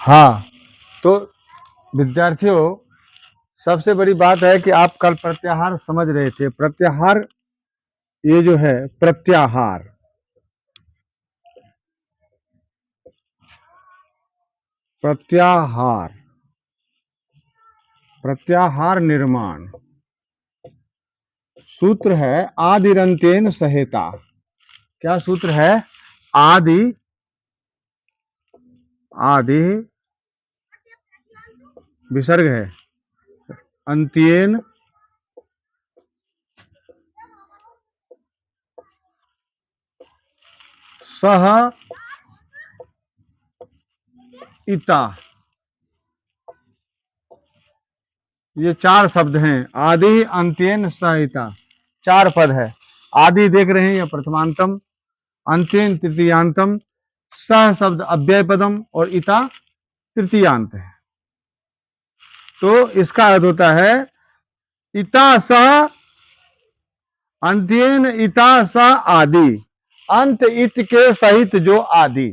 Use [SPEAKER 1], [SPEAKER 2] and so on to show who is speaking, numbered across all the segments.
[SPEAKER 1] हाँ, तो विद्यार्थियों, सबसे बड़ी बात है कि आप कल प्रत्याहार समझ रहे थे। प्रत्याहार, ये जो है प्रत्याहार, प्रत्याहार, प्रत्याहार निर्माण सूत्र है आदिरंतेन सहेता। क्या सूत्र है? आदि, आदि विसर्ग है, अंत्येन सह इता। ये चार शब्द हैं, आदि अंत्येन सहिता, चार पद है। आदि देख रहे हैं, या प्रथमांतम, अंत्येन तृतीयांतम, सह शब्द अव्यय पदम और इता तृतीयांत है। तो इसका अर्थ होता है इता सह, अंत्येन इता सह आदि, अंत इत के सहित जो आदि।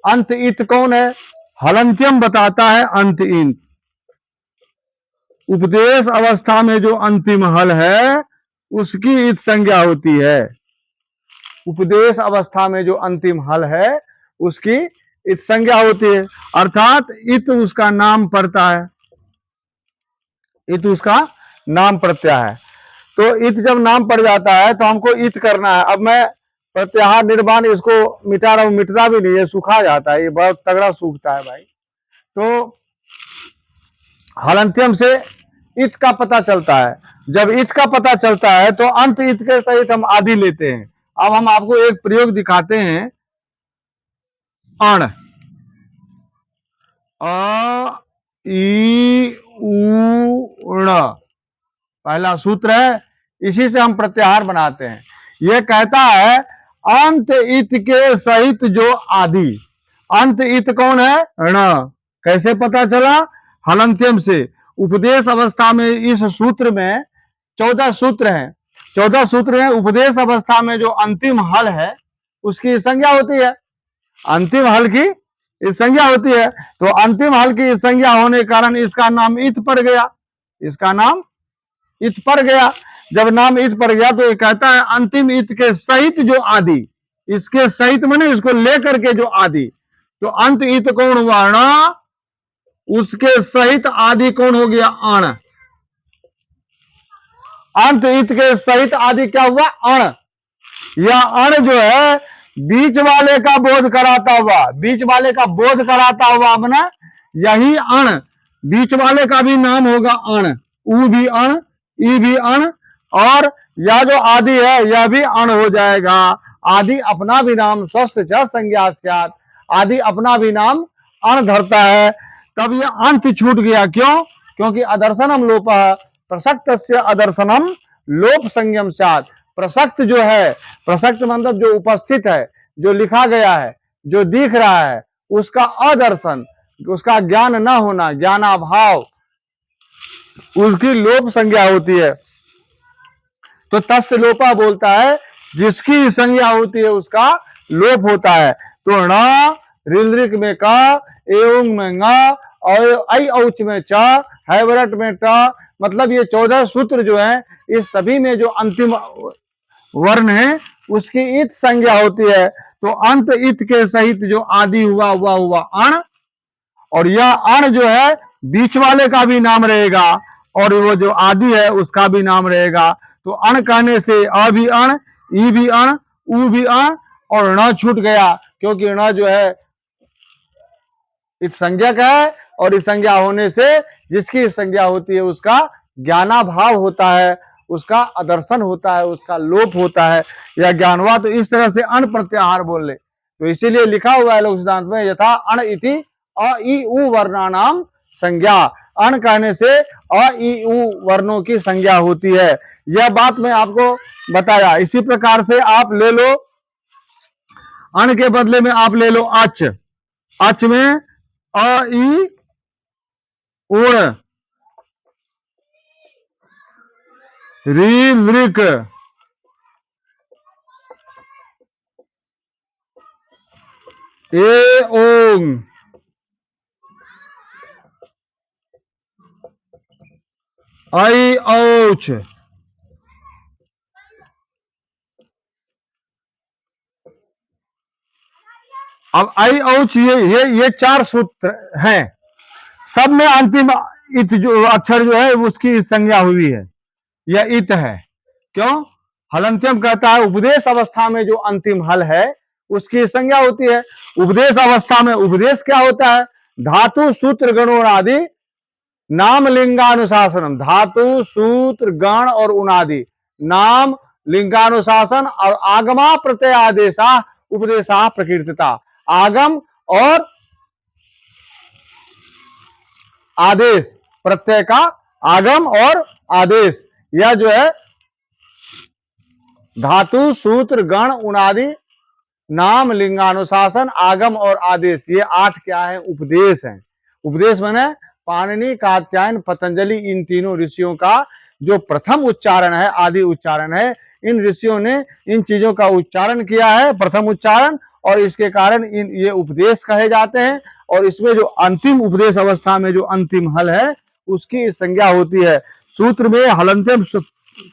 [SPEAKER 1] अंत इत कौन है? हलंत्यम बताता है अंत इन। उपदेश अवस्था में जो अंतिम हल है उसकी इत संज्ञा होती है। उपदेश अवस्था में जो अंतिम हल है उसकी इत संज्ञा होती है, अर्थात इत उसका नाम पड़ता है, इत उसका नाम प्रत्यय है। तो इत जब नाम पड़ जाता है तो हमको इत करना है। अब मैं प्रत्याहार निर्माण इसको मिटा रहा हूं, मिटता भी नहीं है, सूखा जाता है, ये बहुत तगड़ा सूखता है भाई। तो हलंत्यम से इत का पता चलता है। जब इत का पता चलता है तो अंत इत के सहित हम आदि लेते हैं। अब हम आपको एक प्रयोग दिखाते हैं। अण, अ ई उ ण, पहला सूत्र है, इसी से हम प्रत्याहार बनाते हैं। यह कहता है अंत इत के सहित जो आदि। अंत इत कौन है? ण। कैसे पता चला? हलंत्यम से। उपदेश अवस्था में इस सूत्र में 14 सूत्र हैं, 14 सूत्र हैं। उपदेश अवस्था में जो अंतिम हल है उसकी संज्ञा होती है, अंतिम हल की इस संज्ञा होती है। तो अंतिम हल की संज्ञा होने के कारण इसका नाम इत पड़ गया, इसका नाम इत पड़ गया। जब नाम इत पड़ गया तो ये कहता है अंतिम इत के सहित जो आदि, इसके सहित माने इसको लेकर के जो आदि। तो अंत इत कौन हुआ? ण। उसके सहित आदि कौन हो गया? अण। अंत इत के सहित आदि क्या हुआ? अण। यह अण जो है बीच वाले का बोध कराता हुआ, बीच वाले का बोध कराता हुआ अपना यही अण, बीच वाले का भी नाम होगा अण। उ भी अण, ई भी अण, और यह जो आदि है यह भी अण हो जाएगा। आदि अपना भी नाम स्वस्थ च संज्ञा स्यात्, आदि अपना भी नाम अण धरता है। तब यह अंत छूट गया। क्यों? क्योंकि अदर्शनम लोप, प्रसक्त से अदर्शनम लोप संयम स्यात्। प्रसक्त जो है, प्रसक्त मतलब जो उपस्थित है, जो लिखा गया है, जो दिख रहा है, उसका अदर्शन, उसका ज्ञान न होना, ज्ञानाभाव, उसकी लोप संज्ञा होती है। तो तस्य लोपा बोलता है जिसकी संज्ञा होती है उसका लोप होता है। तो ण ऋलृक में क, एवं में ङ, और ऐ औच में च, हैवरट में ट, मतलब ये 14 सूत्र जो है इस सभी में जो अंतिम वर्ण है उसकी इत संज्ञा होती है। तो अंत इत के सहित जो आदि हुआ हुआ अण, और यह अण जो है बीच वाले का भी नाम रहेगा और वो जो आदि है उसका भी नाम रहेगा। तो अण कहने से अ भी अण, ई भी अण, उ भी अण, और ण छूट गया, क्योंकि ण जो है इस संज्ञक है, और इस संज्ञा होने से जिसकी संज्ञा होती है उसका ज्ञानाभाव होता है, उसका अदर्शन होता है, उसका लोप होता है। यह ज्ञान हुआ। तो इस तरह से अण प्रत्याहार बोल ले। तो इसीलिए लिखा हुआ है लोक सिद्धांत में, यथा अण इति अ ई उ वर्णानाम संज्ञा। अण कहने से अ ई उ वर्णों की संज्ञा होती है। यह बात मैं आपको बताया। इसी प्रकार से आप ले लो, अण के बदले में आप ले लो अच। अच में अ ई उण, री लृक, ए ओंग, ऐ औच। अब ऐ औच ये चार सूत्र हैं, सब में अंतिम इत जो अक्षर जो है उसकी संज्ञा हुई है, यह इत है। क्यों? हलंत्यम कहता है उपदेश अवस्था में जो अंतिम हल है उसकी संज्ञा होती है। उपदेश अवस्था में उपदेश क्या होता है? धातु सूत्र गणों आदि नाम लिंगानुशासनम। धातु सूत्र गण और उनादि नाम लिंगानुशासन और आगमा प्रत्यय आदेशा उपदेशा प्रकीर्तिता। आगम और आदेश, प्रत्यय का आगम और आदेश, यह जो है धातु सूत्र गण उनादि नाम लिंगानुशासन आगम और आदेश, ये 8 क्या है? उपदेश है। उपदेश माने पाणिनि कात्यायन पतंजलि इन तीनों ऋषियों का जो प्रथम उच्चारण है, आदि उच्चारण है, इन ऋषियों ने इन चीजों का उच्चारण किया है, प्रथम उच्चारण, और इसके कारण इन ये उपदेश कहे जाते हैं। और इसमें जो अंतिम उपदेश अवस्था में जो अंतिम हल है उसकी संज्ञा होती है। सूत्र में हलंत्यम,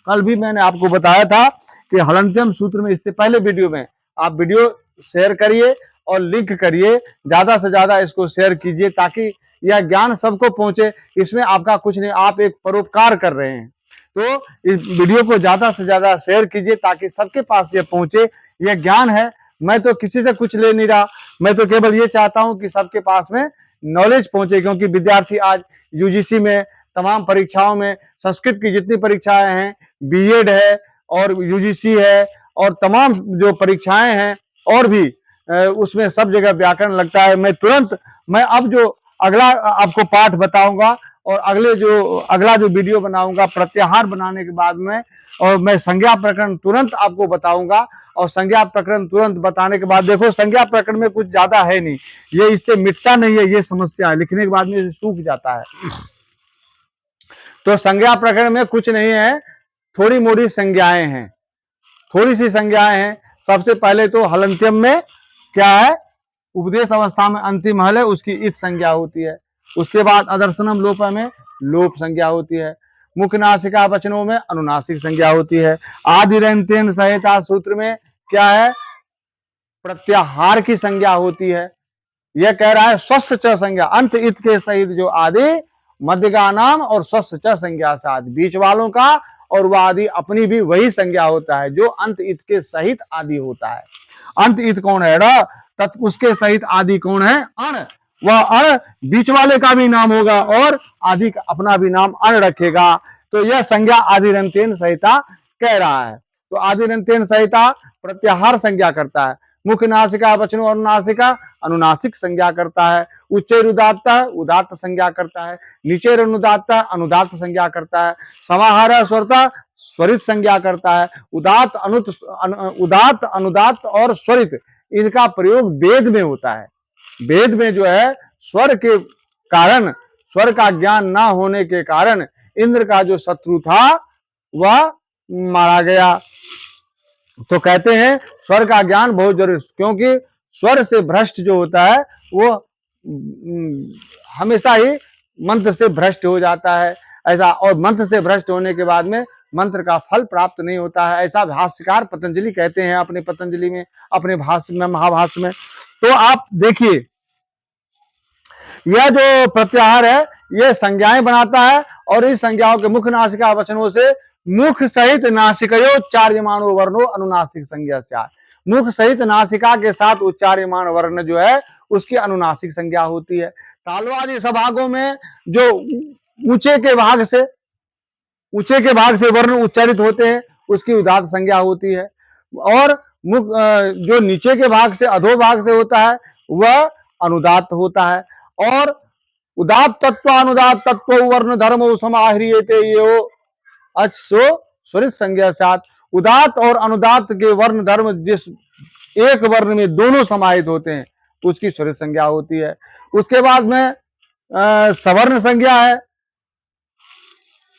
[SPEAKER 1] कल भी मैंने आपको बताया था कि हलंत्यम सूत्र में, इससे पहले वीडियो में, आप वीडियो शेयर करिए और लिंक करिए, ज्यादा से ज्यादा इसको शेयर कीजिए ताकि यह ज्ञान सबको पहुंचे। इसमें आपका कुछ नहीं, आप एक परोपकार कर रहे हैं। तो इस वीडियो को ज्यादा से ज्यादा शेयर कीजिए ताकि सबके पास ये पहुंचे। यह ज्ञान है, मैं तो किसी से कुछ ले नहीं रहा, मैं तो केवल ये चाहता हूं कि सबके पास में नॉलेज पहुंचे। क्योंकि विद्यार्थी आज यूजीसी में तमाम परीक्षाओं में, संस्कृत की जितनी परीक्षाएं हैं, बीएड है और यूजीसी है और तमाम जो परीक्षाएं हैं और भी उसमें सब जगह व्याकरण लगता है। मैं अब जो अगला आपको पाठ बताऊंगा और अगला जो वीडियो बनाऊंगा प्रत्याहार बनाने के बाद में, और मैं संज्ञा प्रकरण तुरंत आपको बताऊंगा। और संज्ञा प्रकरण तुरंत बताने के बाद, देखो संज्ञा प्रकरण में कुछ ज्यादा है नहीं, ये इससे मिटता नहीं है, ये समस्या है, लिखने के बाद में सूख जाता है। तो संज्ञा प्रकरण में कुछ नहीं है, थोड़ी मोड़ी संज्ञाएं हैं, थोड़ी सी संज्ञाएं हैं। सबसे पहले तो हलंत्यम में क्या है? उपदेश अवस्था में अंतिम हल है, उसकी इत संज्ञा होती है। उसके बाद अदर्शनम लोप में लोप संज्ञा होती है। मुख्य नासिका वचनों में अनुनासिक संज्ञा होती है। आदिरंत्यन संहिता सूत्र में क्या है? प्रत्याहार की संज्ञा होती है। यह कह रहा है स्वस्थ च संज्ञा, अंत इत के सहित जो आदि मध्य का नाम और स्वस्थ च संज्ञा से आदि, बीच वालों का और वह आदि अपनी भी वही संज्ञा होता है जो अंत इत के सहित आदि होता है। अंत इत कौन है? उसके सहित आदि कौन है? अण। वह अण बीच वाले का भी नाम होगा और आदि का अपना भी नाम अण रखेगा। तो यह संज्ञा आदिरंत्यन संहिता कह रहा है। तो आदिरंत्यन संहिता प्रत्याहार संज्ञा करता है। मुख्य नासिका वचनों अनुनासिका अनुनासिक संज्ञा करता है। उच्चैर उदात्त उदात्त संज्ञा करता है। नीचेर अनुदात्त अनुदात्त संज्ञा करता है। समाहार स्वरता स्वरित संज्ञा करता है। उदात्त अनुदात्त और स्वरित, इनका प्रयोग वेद में होता है। वेद में जो है स्वर के कारण, स्वर का ज्ञान ना होने के कारण इंद्र का जो शत्रु था वह मारा गया। तो कहते हैं स्वर का ज्ञान बहुत जरूरी, क्योंकि स्वर से भ्रष्ट जो होता है वो हमेशा ही मंत्र से भ्रष्ट हो जाता है ऐसा, और मंत्र से भ्रष्ट होने के बाद में मंत्र का फल प्राप्त नहीं होता है, ऐसा भाष्यकार पतंजलि कहते हैं अपने पतंजलि में, अपने भाष्य में, महाभाष्य में। तो आप देखिए यह जो प्रत्याहार है यह संज्ञाएं बनाता है, और इस संज्ञाओं के मुख्य नासिका वचनों से मुख सहित नासिकयोच्चार्यमानो वर्णो अनुनासिक संज्ञा से। मुख सहित नासिका के साथ उच्चार्यमान वर्ण जो है उसकी अनुनासिक संज्ञा होती है। तालवादी सभागों में जो ऊंचे के भाग से वर्ण उच्चारित होते हैं उसकी उदात्त संज्ञा होती है, और मुख जो नीचे के भाग से अधोभाग से होता है वह अनुदात्त होता है। और उदात्त तत्व अनुदात्त तत्व वर्ण धर्म समाह्रियते यो अच्छो स्वरित संज्ञा साथ। उदात्त और अनुदात्त के वर्ण धर्म जिस एक वर्ण में दोनों समाहित होते हैं उसकी स्वरित संज्ञा होती है। उसके बाद में सवर्ण संज्ञा है,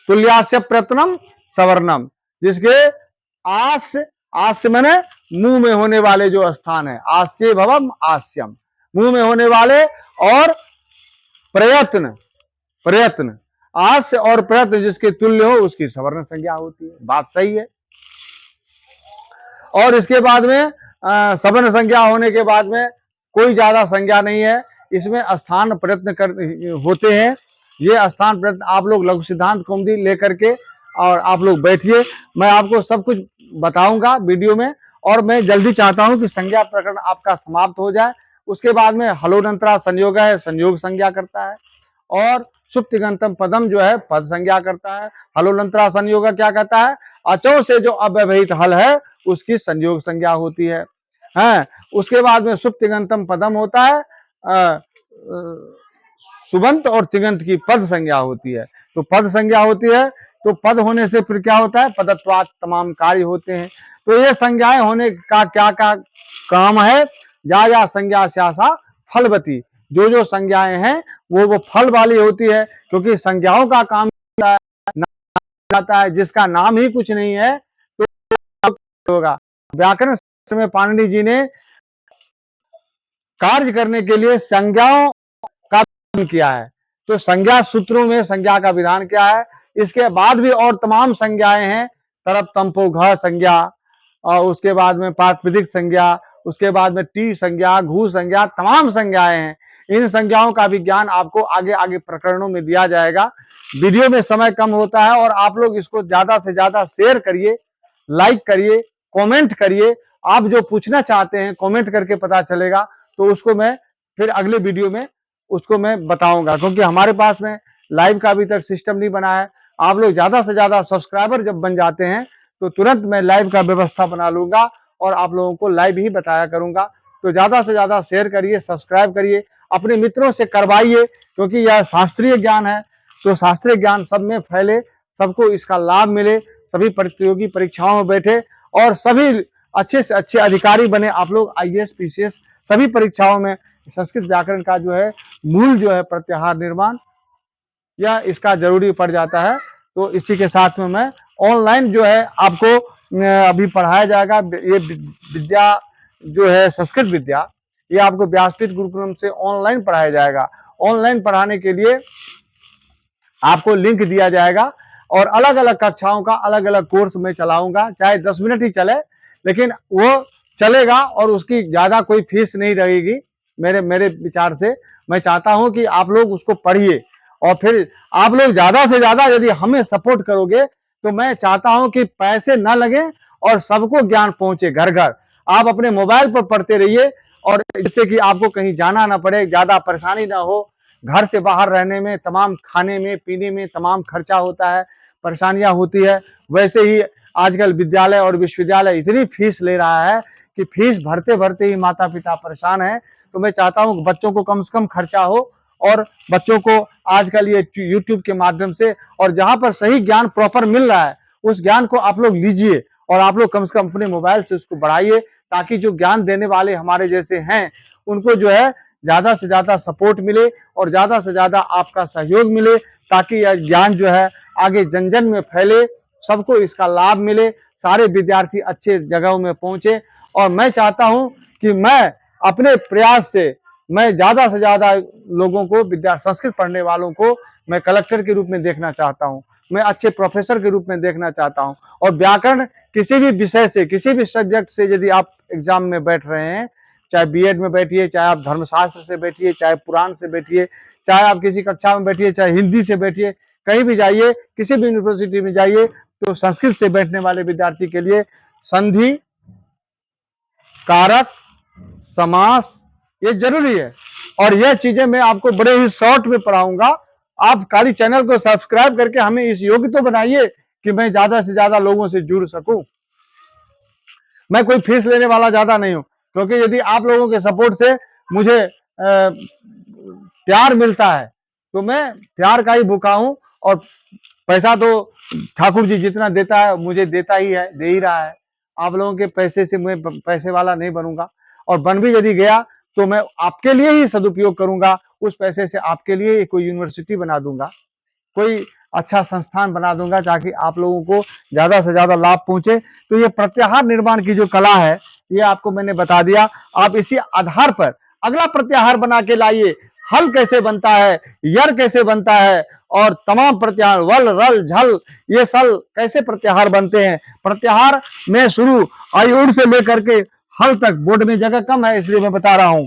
[SPEAKER 1] तुल्यास्य प्रयत्नम सवर्णम, जिसके आस्य माने मुंह में होने वाले जो स्थान है, आस्य भवम आस्यम, मुंह में होने वाले, और प्रयत्न आस्य और प्रयत्न जिसके तुल्य हो उसकी सवर्ण संज्ञा होती है। बात सही है। और इसके बाद में सवर्ण संज्ञा होने के बाद में कोई ज्यादा संज्ञा नहीं है, इसमें स्थान प्रयत्न कर होते हैं। ये स्थान प्रयत्न आप लोग लघु सिद्धांत कौमुदी लेकर के और आप लोग बैठिए, मैं आपको सब कुछ बताऊंगा वीडियो में। और मैं जल्दी चाहता हूं कि संज्ञा प्रकरण आपका समाप्त हो जाए। उसके बाद में हलोनंतरा संयोग है, संयोग संज्ञा करता है। और सुप्तिगंतम पदम जो है पद संज्ञा करता है। हलोनंतरा संयोग क्या कहता है, अचों से जो अव्यवहित हल है उसकी संयोग संज्ञा होती है। उसके बाद में सुप्तिगंतम पदम होता है, सुबंत और तिगंत की पद संज्ञा होती है। तो पद संज्ञा होती है, तो पद होने से फिर क्या होता है, पदत्वात् तमाम कार्य होते हैं। तो ये संज्ञाएं होने का क्या क्या काम है, या संज्ञा स्यासा फलवती, जो जो संज्ञाएं हैं वो फल वाली होती है। क्योंकि संज्ञाओं का काम जाता है, जिसका नाम ही कुछ नहीं है तो होगा। व्याकरण में पाणिनि जी ने कार्य करने के लिए संज्ञाओं का किया है। तो संज्ञा सूत्रों में संज्ञा का विधान क्या है, इसके बाद भी और तमाम संज्ञाएं हैं। तरप तंपो घ संज्ञा, और उसके बाद में प्रातिपदिक संज्ञा, उसके बाद में टी संज्ञा, घू संज्ञा, तमाम संज्ञाएं हैं। इन संज्ञाओं का भी ज्ञान आपको आगे आगे प्रकरणों में दिया जाएगा। वीडियो में समय कम होता है और आप लोग इसको ज्यादा से ज्यादा शेयर करिए, लाइक करिए, कमेंट करिए। आप जो पूछना चाहते हैं कमेंट करके पता चलेगा, तो उसको मैं फिर अगले वीडियो में उसको मैं बताऊंगा। क्योंकि हमारे पास में लाइव का अभी तक सिस्टम नहीं बना है। आप लोग ज्यादा से ज्यादा सब्सक्राइबर जब बन जाते हैं तो तुरंत मैं लाइव का व्यवस्था बना लूंगा और आप लोगों को लाइव ही बताया करूंगा। तो ज्यादा से ज्यादा शेयर करिए, सब्सक्राइब करिए, अपने मित्रों से करवाइए, क्योंकि यह शास्त्रीय ज्ञान है। तो शास्त्रीय ज्ञान सब में फैले, सबको इसका लाभ मिले, सभी प्रतियोगी परीक्षाओं में बैठे और सभी अच्छे से अच्छे अधिकारी बने। आप लोग IAS PCS सभी परीक्षाओं में संस्कृत व्याकरण का जो है मूल जो है प्रत्याहार निर्माण या इसका जरूरी पड़ जाता है। तो इसी के साथ में मैं ऑनलाइन जो है आपको अभी पढ़ाया जाएगा। ये विद्या जो है संस्कृत विद्या, ये आपको व्यासपीठ गुरुकुलम से ऑनलाइन पढ़ाया जाएगा। ऑनलाइन पढ़ाने के लिए आपको लिंक दिया जाएगा और अलग अलग कक्षाओं का अलग अलग कोर्स में चलाऊंगा, चाहे 10 मिनट ही चले, लेकिन वो चलेगा और उसकी ज्यादा कोई फीस नहीं रहेगी। मेरे विचार से मैं चाहता हूं कि आप लोग उसको पढ़िए और फिर आप लोग ज्यादा से ज्यादा यदि हमें सपोर्ट करोगे तो मैं चाहता हूं कि पैसे ना लगे और सबको ज्ञान पहुंचे घर घर। आप अपने मोबाइल पर पढ़ते रहिए और जिससे कि आपको कहीं जाना ना पड़े, ज्यादा परेशानी ना हो। घर से बाहर रहने में, तमाम खाने में पीने में तमाम खर्चा होता है, परेशानियां होती है। वैसे ही आजकल विद्यालय और विश्वविद्यालय इतनी फीस ले रहा है कि फीस भरते भरते ही माता पिता परेशान है। तो मैं चाहता हूं कि बच्चों को कम से कम खर्चा हो और बच्चों को आजकल ये YouTube के माध्यम से और जहां पर सही ज्ञान प्रॉपर मिल रहा है उस ज्ञान को आप लोग लीजिए और आप लोग कम से कम अपने मोबाइल से उसको बढ़ाइए, ताकि जो ज्ञान देने वाले हमारे जैसे हैं उनको जो है ज्यादा से ज्यादा सपोर्ट मिले और ज्यादा से ज्यादा आपका सहयोग मिले, ताकि यह ज्ञान जो है आगे जन जन में फैले, सबको इसका लाभ मिले, सारे विद्यार्थी अच्छे जगहों में पहुंचे। और मैं चाहता हूं कि मैं अपने प्रयास से मैं ज्यादा से ज्यादा लोगों को, संस्कृत पढ़ने वालों को मैं कलेक्टर के रूप में देखना चाहता हूं, मैं अच्छे प्रोफेसर के रूप में देखना चाहता हूं। और व्याकरण किसी भी विषय से, किसी भी सब्जेक्ट से यदि आप एग्जाम में बैठ रहे हैं, चाहे BEd में बैठिए, चाहे आप धर्मशास्त्र से बैठिए, चाहे पुराण से बैठिए, चाहे आप किसी कक्षा में बैठिए, चाहे हिंदी से बैठिए, कहीं भी जाइए, किसी भी यूनिवर्सिटी में जाइए, तो संस्कृत से बैठने वाले विद्यार्थी के लिए संधि, कारक, समास ये जरूरी है। और यह चीजें मैं आपको बड़े ही शॉर्ट में पढ़ाऊंगा। आप खाली चैनल को सब्सक्राइब करके हमें इस योग्य तो बनाइए कि मैं ज्यादा से ज्यादा लोगों से जुड़ सकूं। मैं कोई फीस लेने वाला ज्यादा नहीं हूं, क्योंकि यदि आप लोगों के सपोर्ट से मुझे प्यार मिलता है तो मैं प्यार का ही भूखा हूं। और पैसा तो ठाकुर जी जितना देता है मुझे देता ही है, दे ही रहा है। आप लोगों के पैसे से मैं पैसे वाला नहीं बनूंगा, और बन भी यदि गया तो मैं आपके लिए ही सदुपयोग करूंगा। उस पैसे से आपके लिए कोई यूनिवर्सिटी बना दूंगा, कोई अच्छा संस्थान बना दूंगा, ताकि आप लोगों को ज्यादा से ज्यादा लाभ पहुंचे। तो ये प्रत्याहार निर्माण की जो कला है ये आपको मैंने बता दिया। आप इसी आधार पर अगला प्रत्याहार बना के लाइए। हल कैसे बनता है, यर कैसे बनता है, और तमाम प्रत्याहार वल रल झल ये सल कैसे प्रत्याहार बनते हैं। प्रत्याहार में शुरू आयुर से लेकर के हल तक, बोर्ड में जगह कम है इसलिए मैं बता रहा हूं।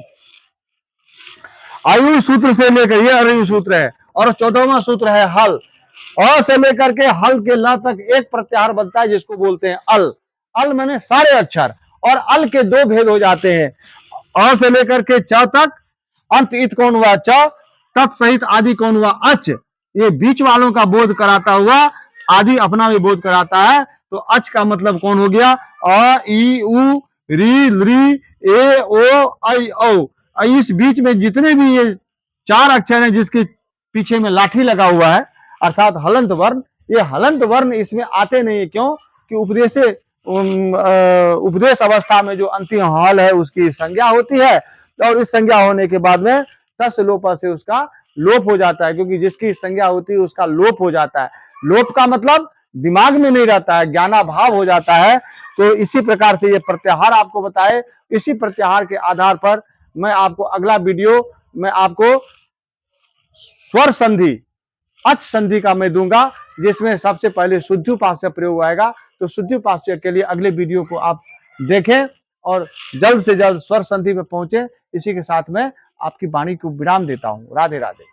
[SPEAKER 1] आयु सूत्र से लेकर, ये अरयु सूत्र है, और 14वां सूत्र है हल। अ से लेकर के हल के ल तक एक प्रत्याहार बनता है जिसको बोलते हैं अल। अल माने सारे अक्षर, और अल के दो भेद हो जाते हैं। अ से लेकर के च तक, अंत इत कौन हुआ च, तत् सहित आदि कौन हुआ अच। ये बीच वालों का बोध कराता हुआ आदि अपना भी बोध कराता है। तो अच का मतलब कौन हो गया, अ ई उ री ली ए ओ ऐ औ। इस बीच में जितने भी ये चार अक्षर हैं जिसके पीछे में लाठी लगा हुआ है अर्थात हलंत वर्ण, ये हलंत वर्ण इसमें आते नहीं है। क्यों कि उपदेश अवस्था में जो अंतिम हल है उसकी संज्ञा होती है, और इस संज्ञा होने के बाद में तस लोप से उसका लोप हो जाता है, क्योंकि जिसकी संज्ञा होती है उसका लोप हो जाता है। लोप का मतलब दिमाग में नहीं रहता है, ज्ञानाभाव हो जाता है। तो इसी प्रकार से ये प्रत्याहार आपको बताए। इसी प्रत्याहार के आधार पर मैं आपको अगला वीडियो में आपको स्वर संधि, अच संधि का मैं दूंगा, जिसमें सबसे पहले शुद्धिपाश्चय प्रयोग आएगा। तो शुद्धिपाश्चय के लिए अगले वीडियो को आप देखें और जल्द से जल्द स्वर संधि में पहुंचे। इसी के साथ में आपकी वाणी को विराम देता हूं। राधे राधे।